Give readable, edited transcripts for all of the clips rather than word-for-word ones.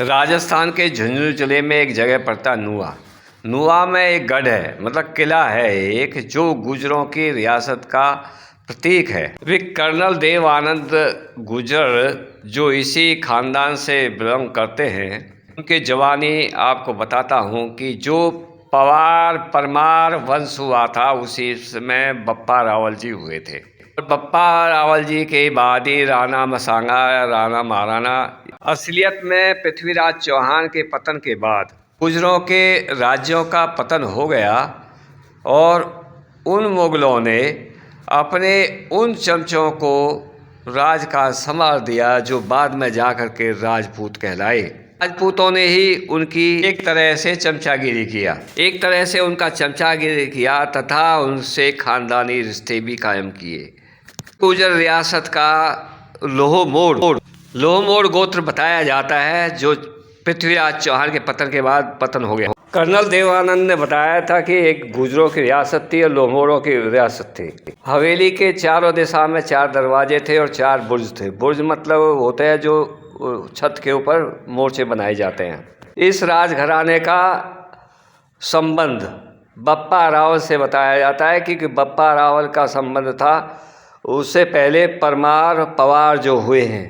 राजस्थान के झुंझुनू जिले में एक जगह पड़ता नुआ। नुआ में एक गढ़ है, मतलब किला है एक, जो गुर्जरों की रियासत का प्रतीक है। वे कर्नल देव आनंद गुर्जर जो इसी खानदान से बिलोंग करते हैं, उनके जवानी आपको बताता हूँ कि जो पवार परमार वंश हुआ था उसी में बप्पा रावल जी हुए थे। और बप्पा रावल जी के बाद ही राणा मसांगा, राणा महाराणा। असलियत में पृथ्वीराज चौहान के पतन के बाद गुर्जरों के राज्यों का पतन हो गया और उन मुगलों ने अपने उन चमचों को राज का संभाल दिया जो बाद में जाकर के राजपूत कहलाए। राजपूतों ने ही उनकी एक तरह से चमचागिरी किया, एक तरह से उनका चमचागिरी किया तथा उनसे खानदानी रिश्ते भी कायम किए। गुर्जर रियासत का लोहमोड़ गोत्र बताया जाता है, जो पृथ्वीराज चौहान के पतन के बाद पतन हो गया। कर्नल देवानंद ने बताया था कि एक गुर्जरों की रियासत थी और लोहमोड़ों की रियासत थी। हवेली के चारों दिशा में 4 दरवाजे थे और 4 बुर्ज थे। बुर्ज मतलब होते हैं जो छत के ऊपर मोर्चे बनाए जाते हैं। इस राजघराने का संबंध बप्पा रावल से बताया जाता है कि बप्पा रावल का संबंध था, उससे पहले परमार पवार जो हुए हैं,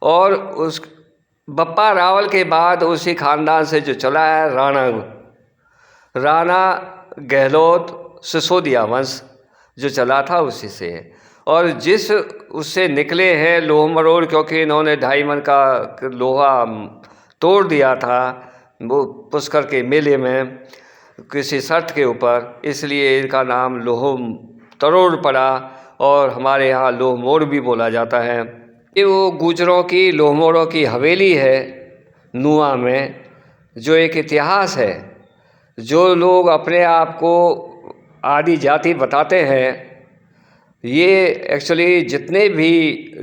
और उस बप्पा रावल के बाद उसी खानदान से जो चला है राणा गहलोत सिसोदिया वंश जो चला था उसी से है। और जिस उससे निकले हैं लोह मरोड़, क्योंकि इन्होंने 2.5 मन का लोहा तोड़ दिया था वो पुष्कर के मेले में किसी शर्त के ऊपर, इसलिए इनका नाम लोह तरोड़ पड़ा और हमारे यहाँ लोह मोड़ भी बोला जाता है। ये वो गुर्जरों की लोहमोड़ों की हवेली है नुआ में, जो एक इतिहास है। जो लोग अपने आप को आदि जाति बताते हैं, ये एक्चुअली जितने भी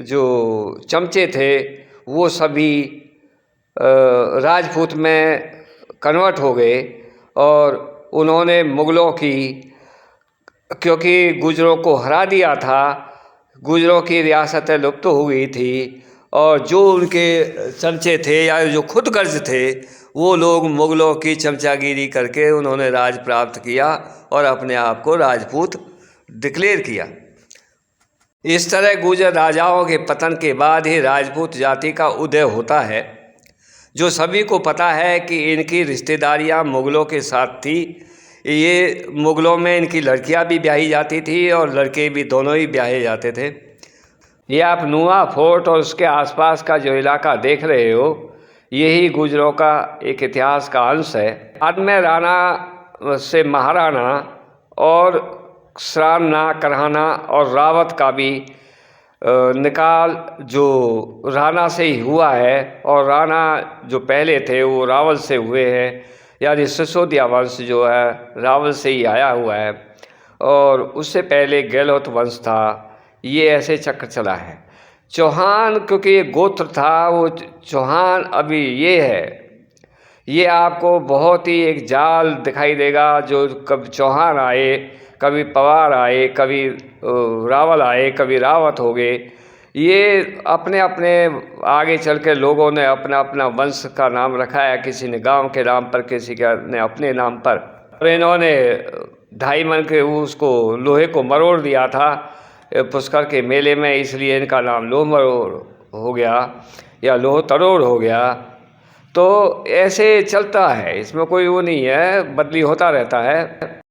जो चमचे थे वो सभी राजपूत में कन्वर्ट हो गए और उन्होंने मुगलों की, क्योंकि गुर्जरों को हरा दिया था, गुर्जरों की रियासतें लुप्त हो गई थी और जो उनके चमचे थे या जो खुद गर्ज थे वो लोग मुगलों की चमचागिरी करके उन्होंने राज प्राप्त किया और अपने आप को राजपूत डिक्लेयर किया। इस तरह गुर्जर राजाओं के पतन के बाद ही राजपूत जाति का उदय होता है, जो सभी को पता है कि इनकी रिश्तेदारियां मुगलों के साथ थी। ये मुगलों में इनकी लड़कियां भी ब्याही जाती थी और लड़के भी, दोनों ही ब्याहे जाते थे। ये आप नुआ फोर्ट और उसके आसपास का जो इलाका देख रहे हो, यही गुर्जरों का एक इतिहास का अंश है। बाद में राणा से महाराणा और श्राना, करहाना और रावत का भी निकाल जो राणा से ही हुआ है, और राणा जो पहले थे वो रावल से हुए हैं, यानी सिसोदिया वंश जो है रावल से ही आया हुआ है, और उससे पहले गहलोत वंश था। ये ऐसे चक्र चला है। चौहान क्योंकि ये गोत्र था, वो चौहान अभी ये है, ये आपको बहुत ही एक जाल दिखाई देगा, जो कभी चौहान आए, कभी पवार आए, कभी रावल आए, कभी रावत हो गए। ये अपने अपने आगे चल के लोगों ने अपना अपना वंश का नाम रखा है, किसी ने गांव के नाम पर, किसी ने अपने नाम पर। और इन्होंने 2.5 मन के उसको लोहे को मरोड़ दिया था पुष्कर के मेले में, इसलिए इनका नाम लोह मरोड़ हो गया या लोह तरोड़ हो गया। तो ऐसे चलता है, इसमें कोई वो नहीं है, बदली होता रहता है।